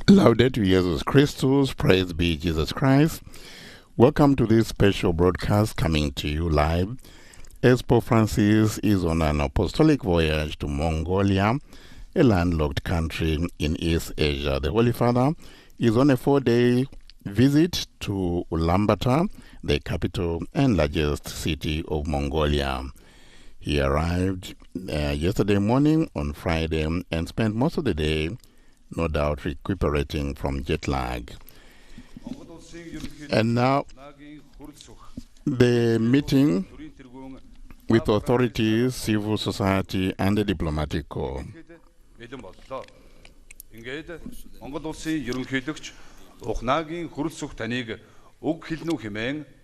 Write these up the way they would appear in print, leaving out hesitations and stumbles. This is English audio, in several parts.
Laudetur Jesus Christus, praise be Jesus Christ. Welcome to this special broadcast coming to you live as Pope Francis is on an apostolic voyage to Mongolia, a landlocked country in East Asia. The Holy Father is on a 4-day visit to Ulaanbaatar, the capital and largest city of Mongolia. He arrived yesterday morning on Friday and spent most of the day no doubt recuperating from jet lag. And now, the meeting with authorities, civil society, and the diplomatic corps.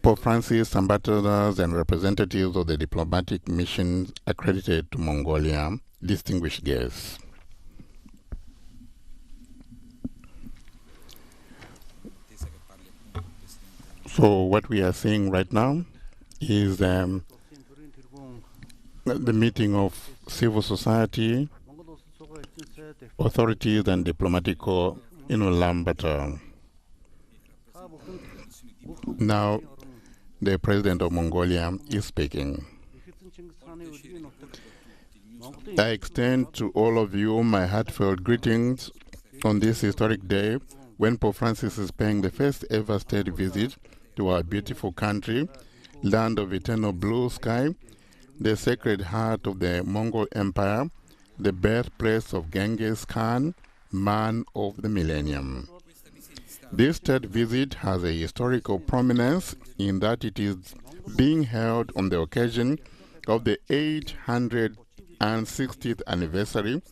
Pope Francis, ambassadors, and representatives of the diplomatic missions accredited to Mongolia, distinguished guests. So what we are seeing right now is the meeting of civil society, authorities, and diplomatic corps in Ulaanbaatar. Now, the president of Mongolia is speaking. I extend to all of you my heartfelt greetings on this historic day when Pope Francis is paying the first ever state visit to our beautiful country, land of eternal blue sky, the sacred heart of the Mongol Empire, the birthplace of Genghis Khan, man of the millennium. This state visit has a historical prominence in that it is being held on the occasion of the 860th anniversary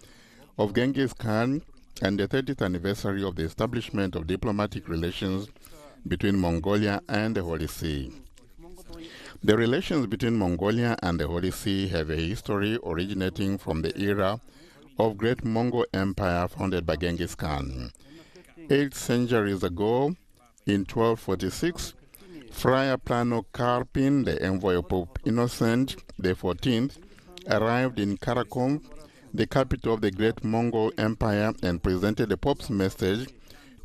of Genghis Khan and the 30th anniversary of the establishment of diplomatic relations between Mongolia and the Holy See. The relations between Mongolia and the Holy See have a history originating from the era of Great Mongol Empire founded by Genghis Khan. 8 centuries ago, in 1246, Friar Plano Karpin, the envoy of Pope Innocent XIV, arrived in Karakum, the capital of the Great Mongol Empire, and presented the Pope's message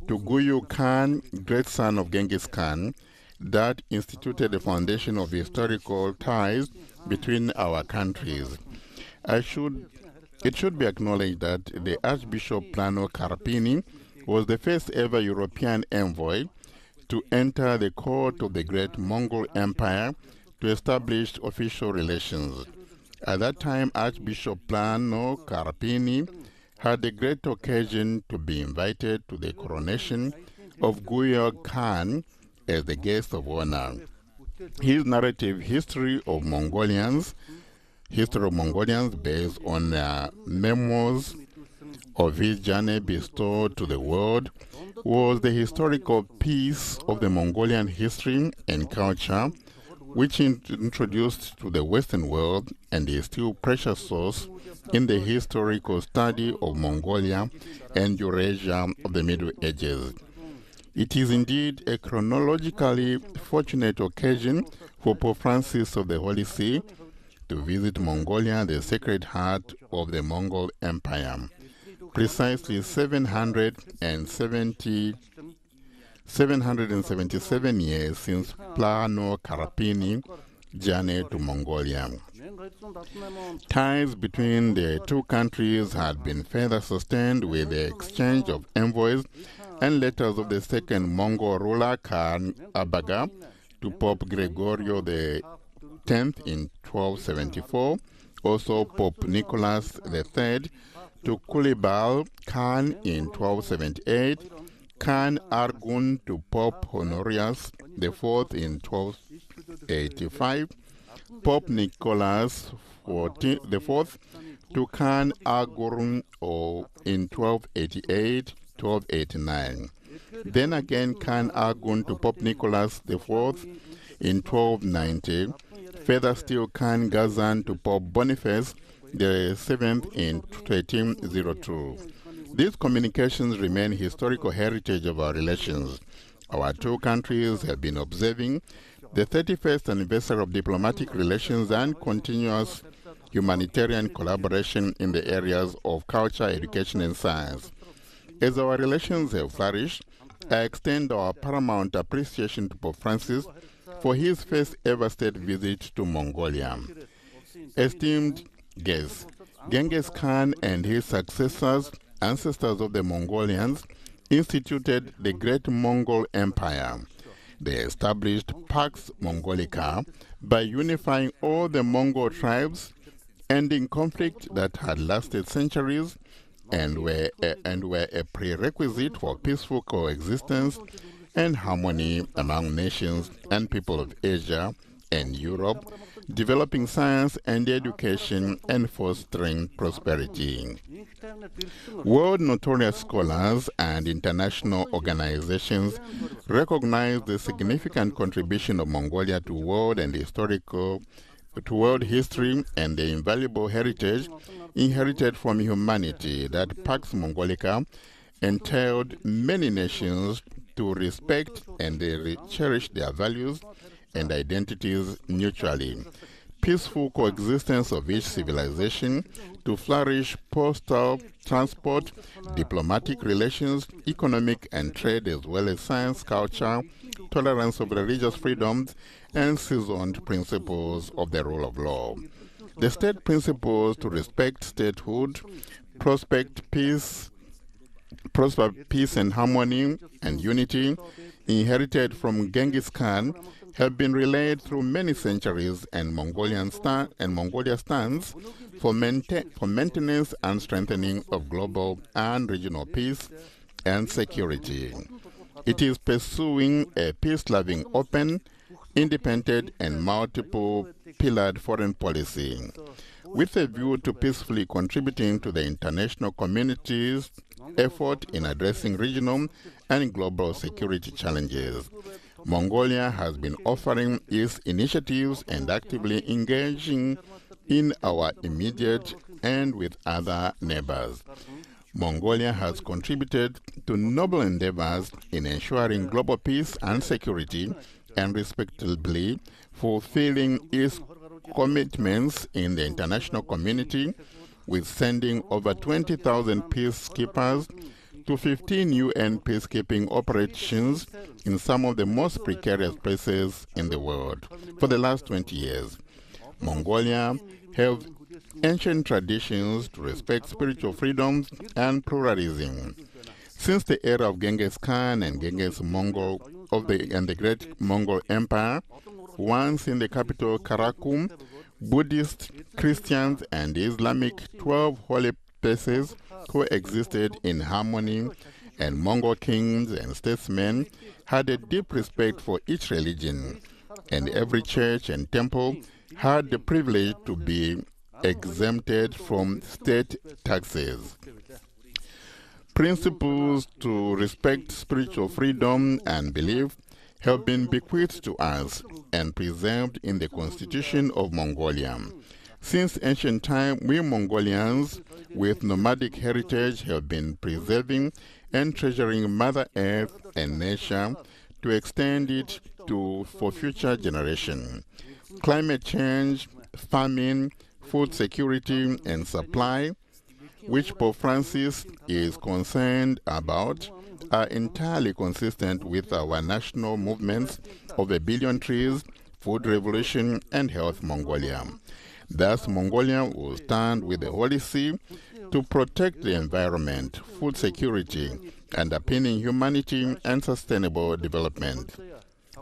to Guyu Khan, great son of Genghis Khan, that instituted the foundation of historical ties between our countries. It should be acknowledged that the Archbishop Plano Karpini was the first ever European envoy to enter the court of the Great Mongol Empire to establish official relations. At that time, Archbishop Plano Karpini had the great occasion to be invited to the coronation of Guyu Khan as the guest of honor. His narrative history of Mongolians, based on memoirs of his journey bestowed to the world, was the historical piece of the Mongolian history and culture, which introduced to the Western world and is still precious source in the historical study of Mongolia and Eurasia of the Middle Ages. It is indeed a chronologically fortunate occasion for Pope Francis of the Holy See to visit Mongolia, the sacred heart of the Mongol Empire, precisely 777 years since Plano Karpini journeyed to Mongolia. Ties between the two countries had been further sustained with the exchange of envoys and letters of the second Mongol ruler Khan Abaga to Pope Gregorio X in 1274, also Pope Nicholas III to Kulibal Khan in 1278, Khan Argun to Pope Honorius IV in 1285, Pope Nicholas IV to Khan Argun in 1288-1289. Then again Khan Argun to Pope Nicholas IV in 1290, further still Khan Gazan to Pope Boniface VII in 1302. These communications remain historical heritage of our relations. Our two countries have been observing the 31st anniversary of diplomatic relations and continuous humanitarian collaboration in the areas of culture, education, and science. As our relations have flourished, I extend our paramount appreciation to Pope Francis for his first ever state visit to Mongolia. Esteemed guests, Genghis Khan and his successors, ancestors of the Mongolians, instituted the Great Mongol Empire. They established Pax Mongolica by unifying all the Mongol tribes, ending conflict that had lasted centuries and were a prerequisite for peaceful coexistence and harmony among nations and people of Asia and Europe, developing science and education and fostering prosperity. World notorious scholars and international organizations recognize the significant contribution of Mongolia to world history and the invaluable heritage inherited from humanity that Pax Mongolica entailed many nations to respect and cherish their values and identities mutually. Peaceful coexistence of each civilization to flourish postal, transport, diplomatic relations, economic and trade, as well as science, culture, tolerance of religious freedoms, and seasoned principles of the rule of law. The state principles to respect statehood, prosper peace and harmony and unity, inherited from Genghis Khan, have been relayed through many centuries, and Mongolia stands for maintenance and strengthening of global and regional peace and security. It is pursuing a peace-loving, open, independent, and multiple-pillared foreign policy, with a view to peacefully contributing to the international community's effort in addressing regional and global security challenges. Mongolia has been offering its initiatives and actively engaging in our immediate and with other neighbors. Mongolia has contributed to noble endeavors in ensuring global peace and security and respectably fulfilling its commitments in the international community, with sending over 20,000 peacekeepers to 15 UN peacekeeping operations in some of the most precarious places in the world for the last 20 years. Mongolia have ancient traditions to respect spiritual freedoms and pluralism. Since the era of Genghis Khan and the Great Mongol Empire, once in the capital Karakum, Buddhists, Christians, and Islamic 12 holy places coexisted in harmony, and Mongol kings and statesmen had a deep respect for each religion, and every church and temple had the privilege to be exempted from state taxes. Principles to respect spiritual freedom and belief have been bequeathed to us and preserved in the Constitution of Mongolia. Since ancient time, we Mongolians with nomadic heritage have been preserving and treasuring Mother Earth and nature to extend it for future generations. Climate change, famine, food security and supply, which Pope Francis is concerned about, are entirely consistent with our national movements of 1 billion trees, food revolution, and health Mongolia. Thus, Mongolia will stand with the Holy See to protect the environment, food security, underpinning humanity and sustainable development.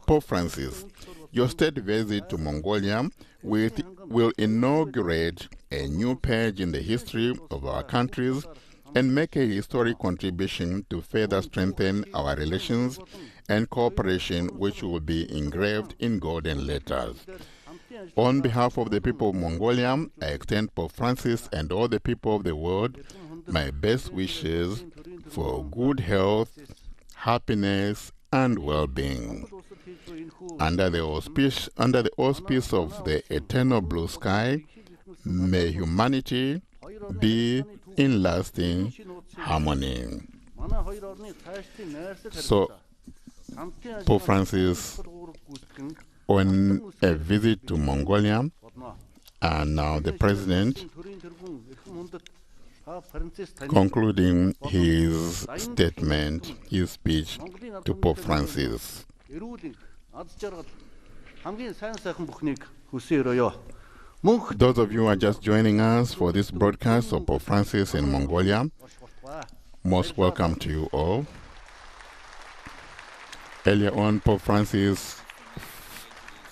Pope Francis, your state visit to Mongolia will inaugurate a new page in the history of our countries and make a historic contribution to further strengthen our relations and cooperation, which will be engraved in golden letters. On behalf of the people of Mongolia, I extend Pope Francis and all the people of the world my best wishes for good health, happiness, and well-being. Under the auspice of the eternal blue sky, may humanity be in lasting harmony. So, Pope Francis, on a visit to Mongolia, and now the President concluding his statement, his speech to Pope Francis. Those of you who are just joining us for this broadcast of Pope Francis in Mongolia, most welcome to you all. Earlier on, Pope Francis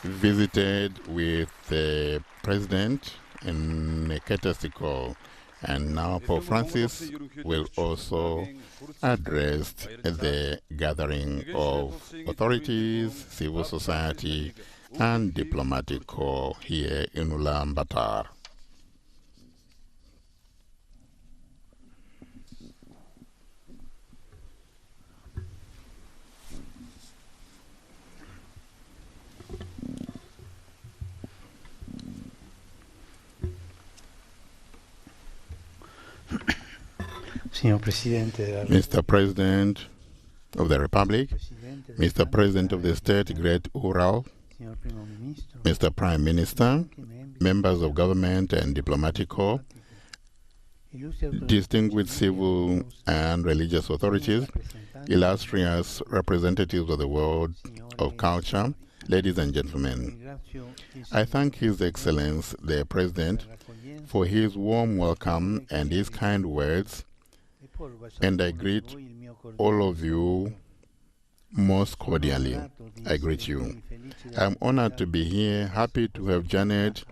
visited with the president in a courtesy call, and now Pope Francis will also address the gathering of authorities, civil society, and diplomatic corps here in Ulaanbaatar. Mr. President of the Republic, Mr. President of the State, Great Ural, Mr. Prime Minister, members of government and diplomatic corps, distinguished civil and religious authorities, illustrious representatives of the world of culture, ladies and gentlemen, I thank His Excellency, the President, for his warm welcome and his kind words, and I greet all of you most cordially. I greet you. I'm honored to be here, happy to have journeyed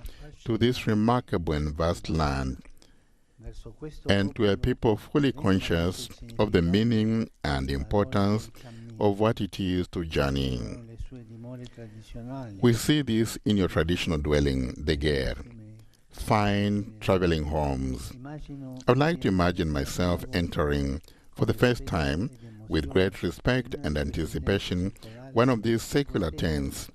to this remarkable and vast land, and to a people fully conscious of the meaning and importance of what it is to journey. We see this in your traditional dwelling, the Ger, fine traveling homes. I would like to imagine myself entering for the first time, with great respect and anticipation, one of these secular tents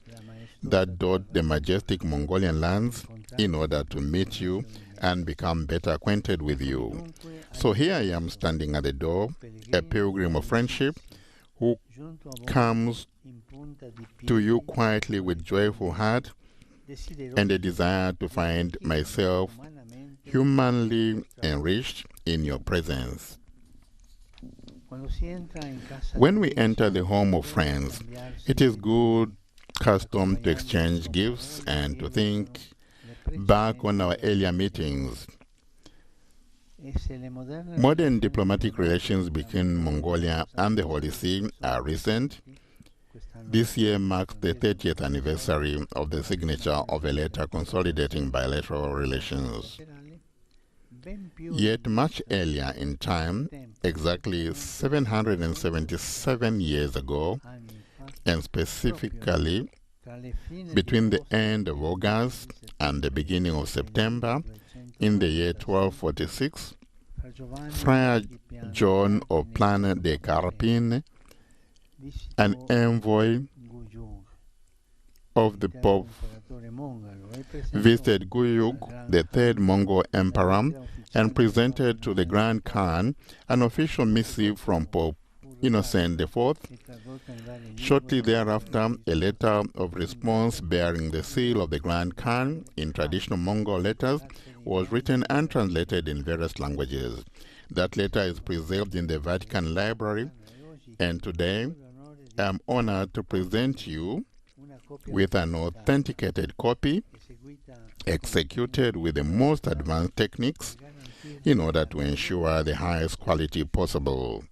that dot the majestic Mongolian lands in order to meet you and become better acquainted with you. So here I am standing at the door, a pilgrim of friendship who comes to you quietly with joyful heart and a desire to find myself humanly enriched in your presence. When we enter the home of friends, it is good custom to exchange gifts and to think back on our earlier meetings. Modern diplomatic relations between Mongolia and the Holy See are recent. This year marks the 30th anniversary of the signature of a letter consolidating bilateral relations. Yet much earlier in time, exactly 777 years ago, and specifically between the end of August and the beginning of September in the year 1246, Friar John of Plana de Carpine, an envoy of the Pope, visited Guyuk, the third Mongol emperor, and presented to the Grand Khan an official missive from Pope Innocent IV. Shortly thereafter, a letter of response bearing the seal of the Grand Khan in traditional Mongol letters was written and translated in various languages. That letter is preserved in the Vatican Library, and today I am honored to present you with an authenticated copy executed with the most advanced techniques in order to ensure the highest quality possible.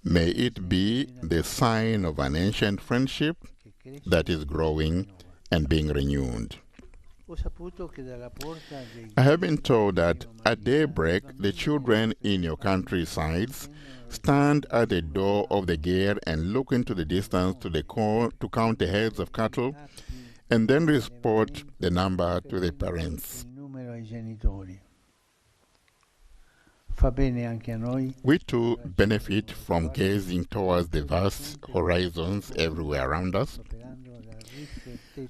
May it be the sign of an ancient friendship that is growing and being renewed. I have been told that at daybreak, the children in your countrysides stand at the door of the Ger and look into the distance to count the heads of cattle, and then report the number to the parents. We too benefit from gazing towards the vast horizons everywhere around us,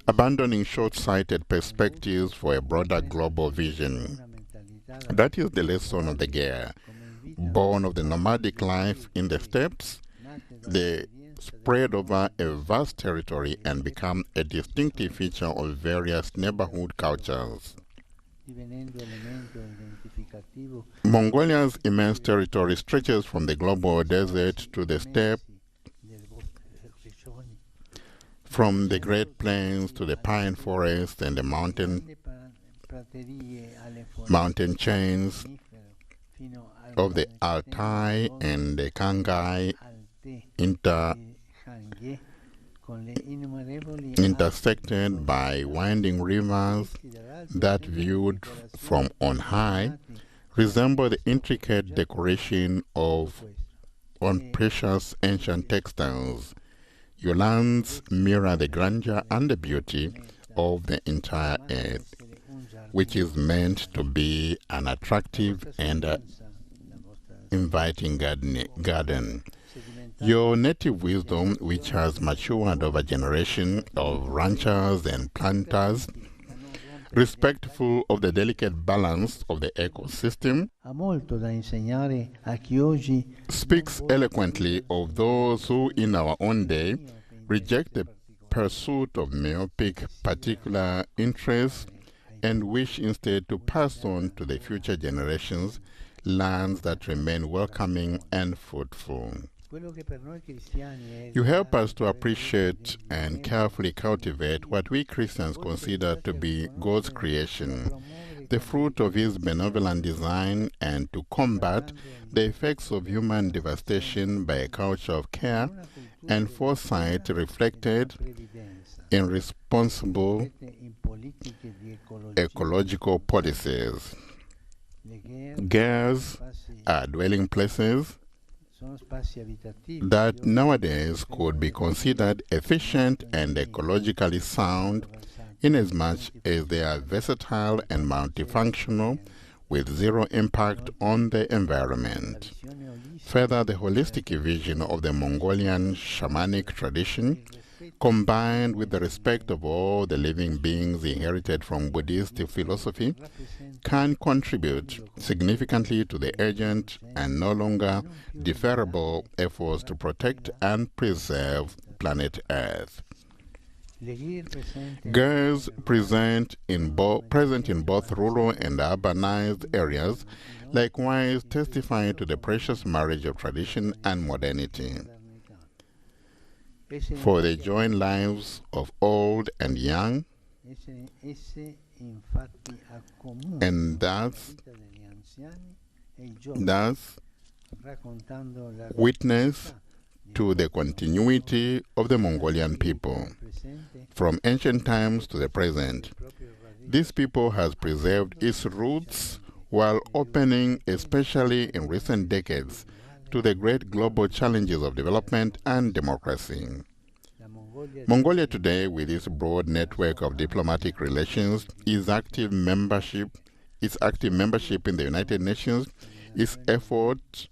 abandoning short-sighted perspectives for a broader global vision. That is the lesson of the Ger. Born of the nomadic life in the steppes, they spread over a vast territory and become a distinctive feature of various neighborhood cultures. Mongolia's immense territory stretches from the global desert to the steppe, from the Great Plains to the pine forest and the mountain chains of the Altai and the Khangai intersected by winding rivers that, viewed from on high, resemble the intricate decoration on precious ancient textiles. Your lands mirror the grandeur and the beauty of the entire earth, which is meant to be an attractive and inviting garden. Your native wisdom, which has matured over generations of ranchers and planters, respectful of the delicate balance of the ecosystem, speaks eloquently of those who, in our own day, reject the pursuit of myopic particular interests and wish instead to pass on to the future generations lands that remain welcoming and fruitful. You help us to appreciate and carefully cultivate what we Christians consider to be God's creation, the fruit of His benevolent design, and to combat the effects of human devastation by a culture of care and foresight reflected in responsible ecological policies. Gers are dwelling places that nowadays could be considered efficient and ecologically sound inasmuch as they are versatile and multifunctional with zero impact on the environment. Further, the holistic vision of the Mongolian shamanic tradition, combined with the respect of all the living beings inherited from Buddhist philosophy, can contribute significantly to the urgent and no longer deferrable efforts to protect and preserve planet Earth. Girls present in both rural and urbanized areas likewise testify to the precious marriage of tradition and modernity. For the joint lives of old and young, and thus witness to the continuity of the Mongolian people. From ancient times to the present, this people has preserved its roots while opening, especially in recent decades, to the great global challenges of development and democracy. Mongolia today, with its broad network of diplomatic relations, its active membership in the United Nations, its efforts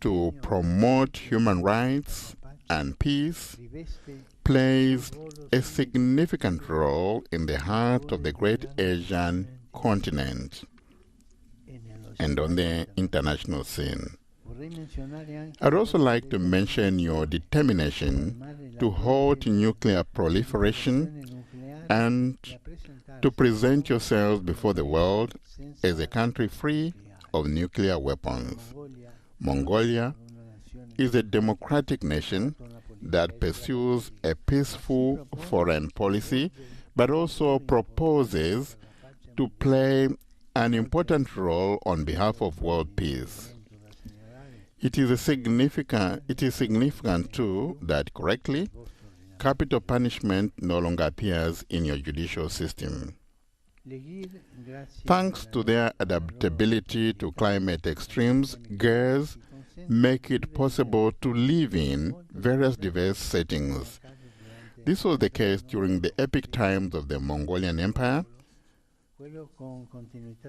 to promote human rights and peace, plays a significant role in the heart of the great Asian continent and on the international scene. I'd also like to mention your determination to halt nuclear proliferation and to present yourselves before the world as a country free of nuclear weapons. Mongolia is a democratic nation that pursues a peaceful foreign policy, but also proposes to play an important role on behalf of world peace. It is significant too that correctly, capital punishment no longer appears in your judicial system. Thanks to their adaptability to climate extremes, girls make it possible to live in various diverse settings. This was the case during the epic times of the Mongolian Empire.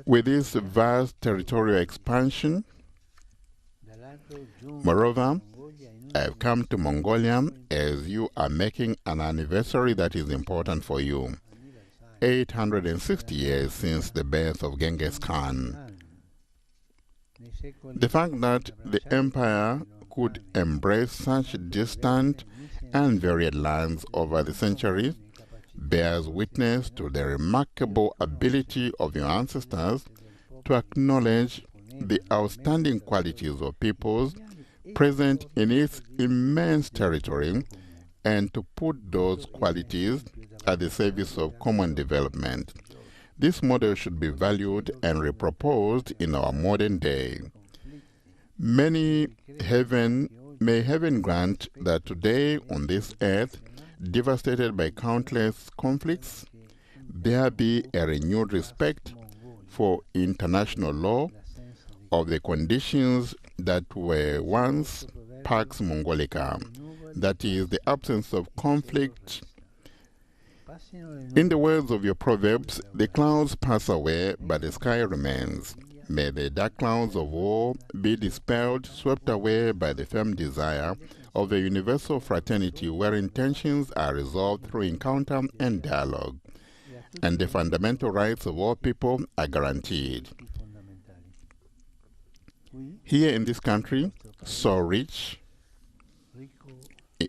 With this vast territorial expansion, moreover, I have come to Mongolia as you are making an anniversary that is important for you. 860 years since the birth of Genghis Khan. The fact that the empire could embrace such distant and varied lands over the centuries bears witness to the remarkable ability of your ancestors to acknowledge the outstanding qualities of peoples present in its immense territory and to put those qualities at the service of common development. This model should be valued and reproposed in our modern day. May heaven grant that today on this earth, devastated by countless conflicts, there be a renewed respect for international law of the conditions that were once Pax Mongolica, that is, the absence of conflict. In the words of your proverbs, the clouds pass away, but the sky remains. May the dark clouds of war be dispelled, swept away by the firm desire of the universal fraternity wherein tensions are resolved through encounter and dialogue, and the fundamental rights of all people are guaranteed. Here in this country, so rich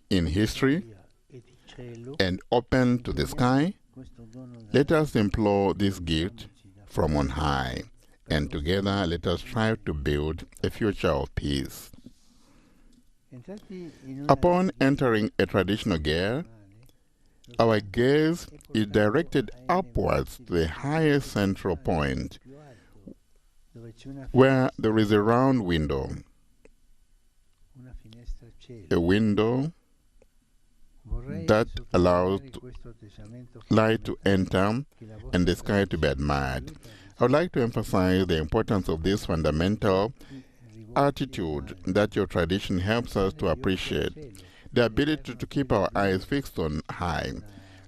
in history and open to the sky, let us implore this gift from on high, and together let us strive to build a future of peace. Upon entering a traditional gear, our gaze is directed upwards to the highest central point, where there is a round window, a window that allows light to enter and the sky to be admired. I would like to emphasize the importance of this fundamental attitude that your tradition helps us to appreciate, the ability to keep our eyes fixed on high,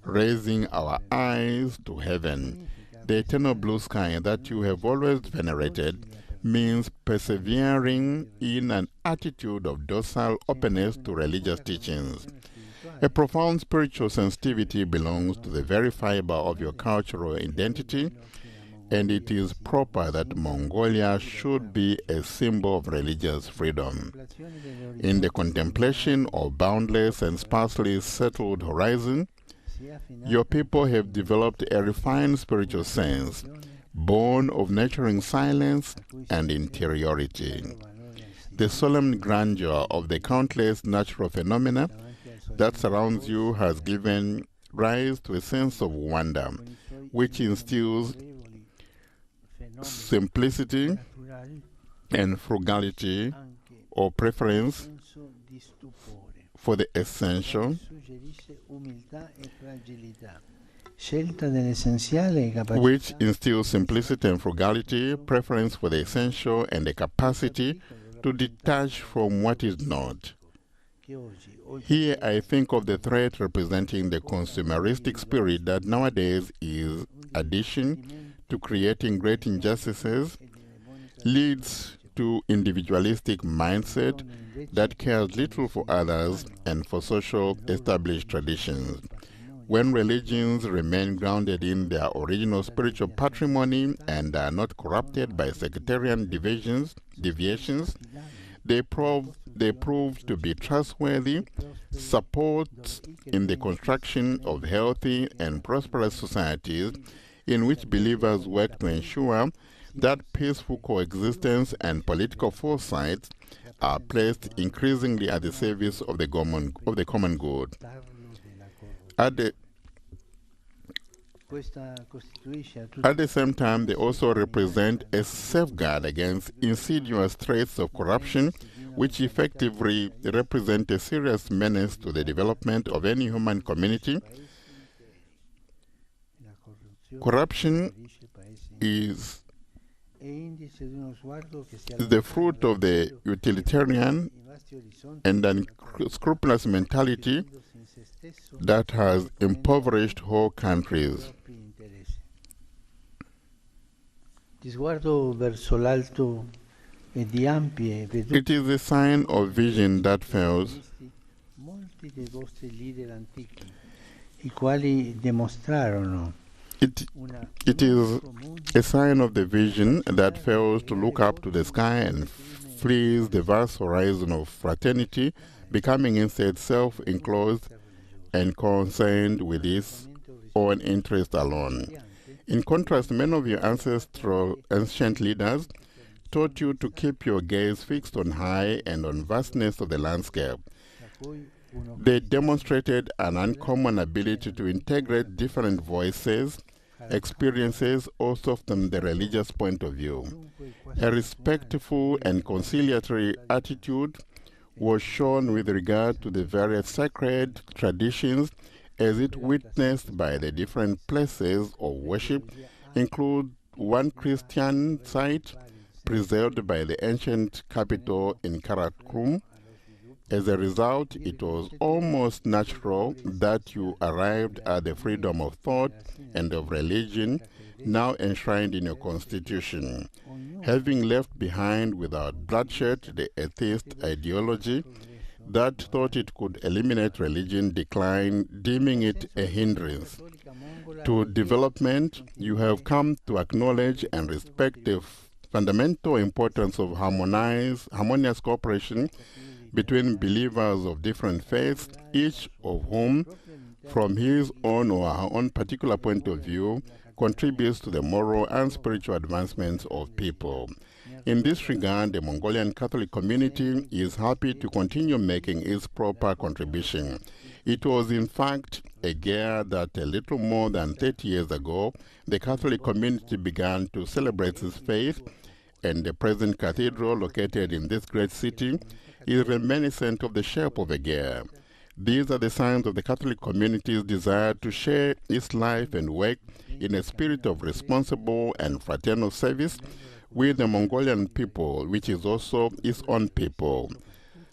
raising our eyes to heaven. The eternal blue sky that you have always venerated means persevering in an attitude of docile openness to religious teachings. A profound spiritual sensitivity belongs to the very fiber of your cultural identity, and it is proper that Mongolia should be a symbol of religious freedom. In the contemplation of boundless and sparsely settled horizon, your people have developed a refined spiritual sense, born of nurturing silence and interiority. The solemn grandeur of the countless natural phenomena that surrounds you has given rise to a sense of wonder, which instills simplicity and frugality or preference for the essential, which instills simplicity and frugality, preference for the essential, and the capacity to detach from what is not. Here I think of the threat representing the consumeristic spirit that nowadays is addition to creating great injustices, leads to individualistic mindset that cares little for others and for social established traditions. When religions remain grounded in their original spiritual patrimony and are not corrupted by sectarian deviations, they prove to be trustworthy supports in the construction of healthy and prosperous societies in which believers work to ensure that peaceful coexistence and political foresight are placed increasingly at the service of the common good. At the same time, they also represent a safeguard against insidious threats of corruption, which effectively represent a serious menace to the development of any human community. Corruption is the fruit of the utilitarian and unscrupulous mentality that has impoverished whole countries. It is a sign of vision that fails. It is a sign of the vision that fails to look up to the sky and flees the vast horizon of fraternity, becoming instead self-enclosed and concerned with its own interest alone. In contrast, many of your ancient leaders taught you to keep your gaze fixed on high and on vastness of the landscape. They demonstrated an uncommon ability to integrate different voices, experiences, also from the religious point of view. A respectful and conciliatory attitude was shown with regard to the various sacred traditions as it witnessed by the different places of worship, include one Christian site preserved by the ancient capital in Karakum. As a result, it was almost natural that you arrived at the freedom of thought and of religion now enshrined in your constitution. Having left behind without bloodshed the atheist ideology that thought it could eliminate religion, deeming it a hindrance to development, you have come to acknowledge and respect the fundamental importance of harmonious cooperation between believers of different faiths, each of whom, from his own or her own particular point of view, contributes to the moral and spiritual advancements of people. In this regard, the Mongolian Catholic community is happy to continue making its proper contribution. It was, in fact, a year that a little more than 30 years ago, the Catholic community began to celebrate its faith, and the present cathedral located in this great city is reminiscent of the shape of a gear. These are the signs of the Catholic community's desire to share its life and work in a spirit of responsible and fraternal service with the Mongolian people, which is also its own people.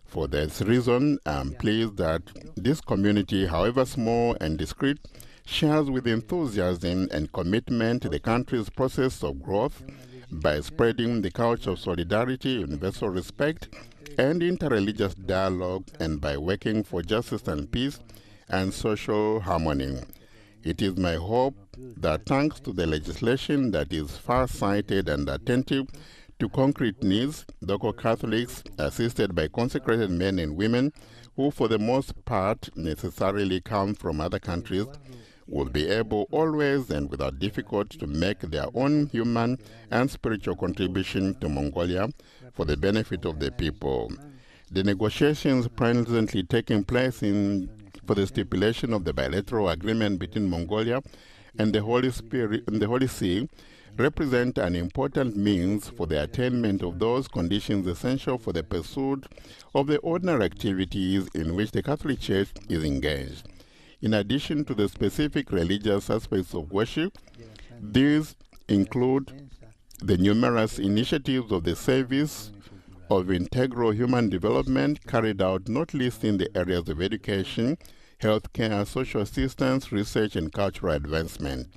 For this reason, I'm pleased that this community, however small and discreet, shares with enthusiasm and commitment the country's process of growth by spreading the culture of solidarity, universal respect, and interreligious dialogue, and by working for justice and peace and social harmony. It is my hope that thanks to the legislation that is far-sighted and attentive to concrete needs, local Catholics, assisted by consecrated men and women, who for the most part necessarily come from other countries, will be able always and without difficulty to make their own human and spiritual contribution to Mongolia for the benefit of the people. The negotiations presently taking place for the stipulation of the bilateral agreement between Mongolia and the Holy See represent an important means for the attainment of those conditions essential for the pursuit of the ordinary activities in which the Catholic Church is engaged. In addition to the specific religious aspects of worship, these include the numerous initiatives of the service of integral human development carried out not least in the areas of education, healthcare, social assistance, research, and cultural advancement.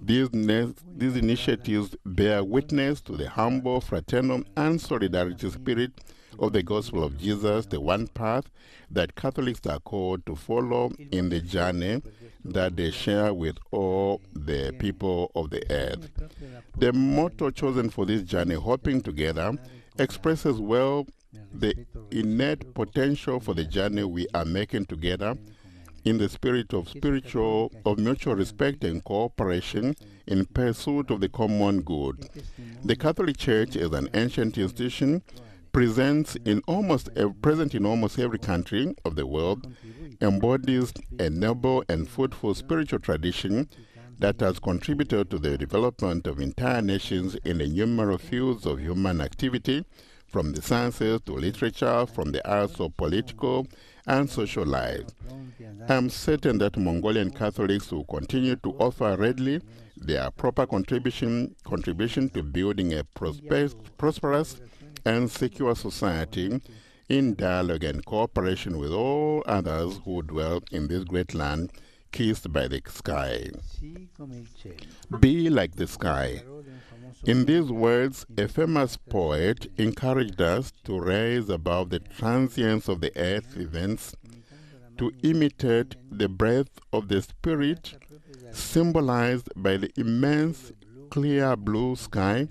These initiatives bear witness to the humble, fraternal, and solidarity spirit of the gospel of Jesus, the one path that Catholics are called to follow in the journey that they share with all the people of the earth. The motto chosen for this journey, Hoping Together, expresses well the innate potential for the journey we are making together in the spirit of mutual respect and cooperation in pursuit of the common good. The Catholic Church is an ancient institution present in almost every country of the world, embodies a noble and fruitful spiritual tradition that has contributed to the development of entire nations in the numerous fields of human activity, from the sciences to literature, from the arts of political and social life. I am certain that Mongolian Catholics will continue to offer readily their proper contribution to building a prosperous and secure society in dialogue and cooperation with all others who dwell in this great land kissed by the sky. Be like the sky. In these words, a famous poet encouraged us to raise above the transience of the earth events, to imitate the breath of the Spirit, symbolized by the immense clear blue sky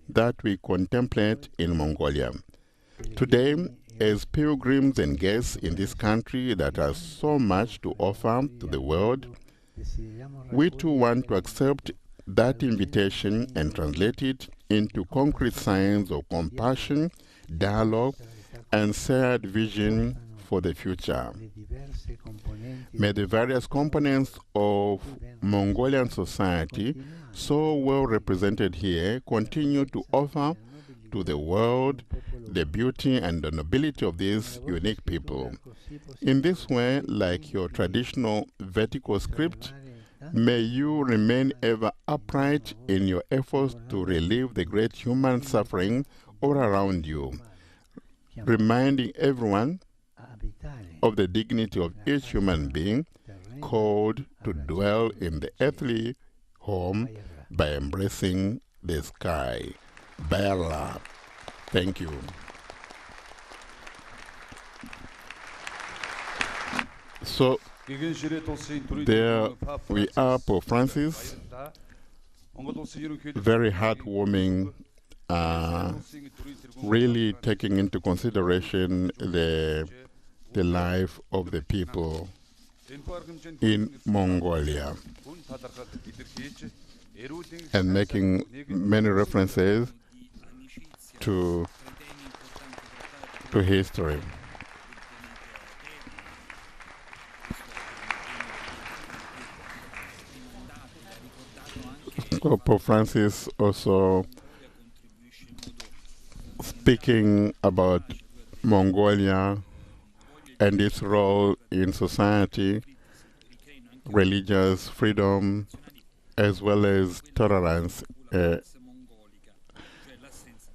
that we contemplate in Mongolia. Today, as pilgrims and guests in this country that has so much to offer to the world, We too want to accept that invitation and translate it into concrete signs of compassion, dialogue, and shared vision for the future. May the various components of Mongolian society, so well represented here, continue to offer to the world the beauty and the nobility of these unique people. In this way, like your traditional vertical script, may you remain ever upright in your efforts to relieve the great human suffering all around you, reminding everyone of the dignity of each human being called to dwell in the earthly home by embracing the sky. Bella. Thank you. So, there we are, Pope Francis. Very heartwarming, really taking into consideration the life of the people in Mongolia and making many references to history. So Pope Francis also speaking about Mongolia and its role in society, religious freedom, as well as tolerance.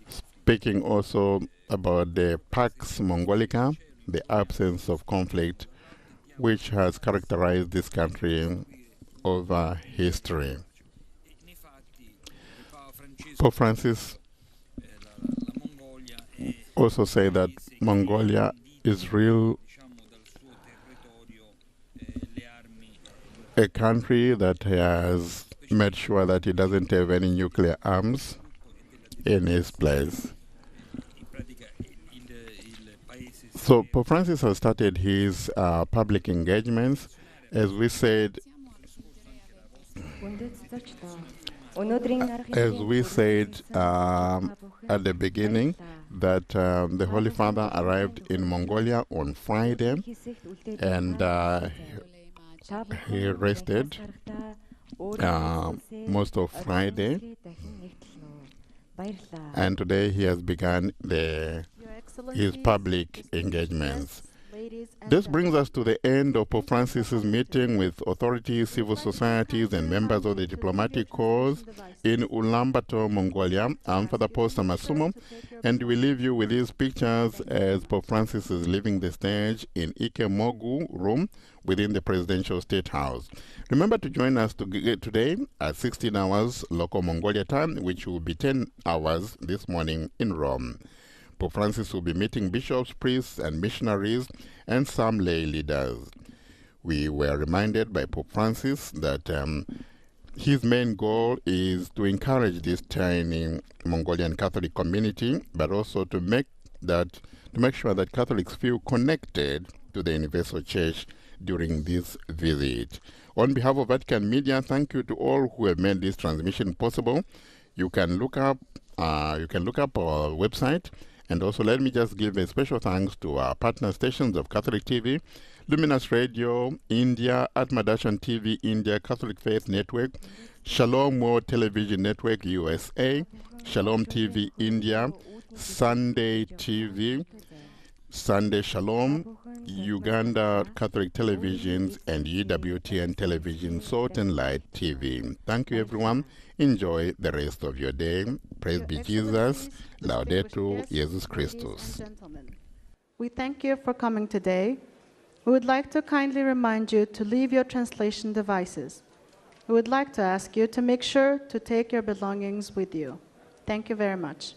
Speaking also about the Pax Mongolica, the absence of conflict, which has characterized this country over history. Pope Francis also said that Mongolia is a country that has made sure that it doesn't have any nuclear arms in its place. So Pope Francis has started his public engagements, as we said, at the beginning, that the Holy Father arrived in Mongolia on Friday, and he rested most of Friday, and today he has begun his public engagements. This brings us to the end of Pope Francis's meeting with authorities, civil societies, and members of the diplomatic corps in Ulaanbaatar, Mongolia. I'm Father Paul Samasumo, and we leave you with these pictures as Pope Francis is leaving the stage in Ikemogu room within the Presidential State House. Remember to join us today at 16 hours local Mongolia time, which will be 10 hours this morning in Rome. Pope Francis will be meeting bishops, priests, and missionaries, and some lay leaders. We were reminded by Pope Francis that his main goal is to encourage this tiny Mongolian Catholic community, but also to make sure that Catholics feel connected to the Universal Church during this visit. On behalf of Vatican Media, thank you to all who have made this transmission possible. You can look up our website. And also, let me just give a special thanks to our partner stations of Catholic TV, Luminous Radio, India, Atma Darshan TV, India, Catholic Faith Network, Shalom World Television Network, USA, Shalom TV, India, Sunday TV, Sunday Shalom, Uganda Catholic Televisions, and UWTN Television, Salt and Light TV. Thank you, everyone. Enjoy the rest of your day. Praise be Jesus. Laudetur Jesus Christus. We thank you for coming today. We would like to kindly remind you to leave your translation devices. We would like to ask you to make sure to take your belongings with you. Thank you very much.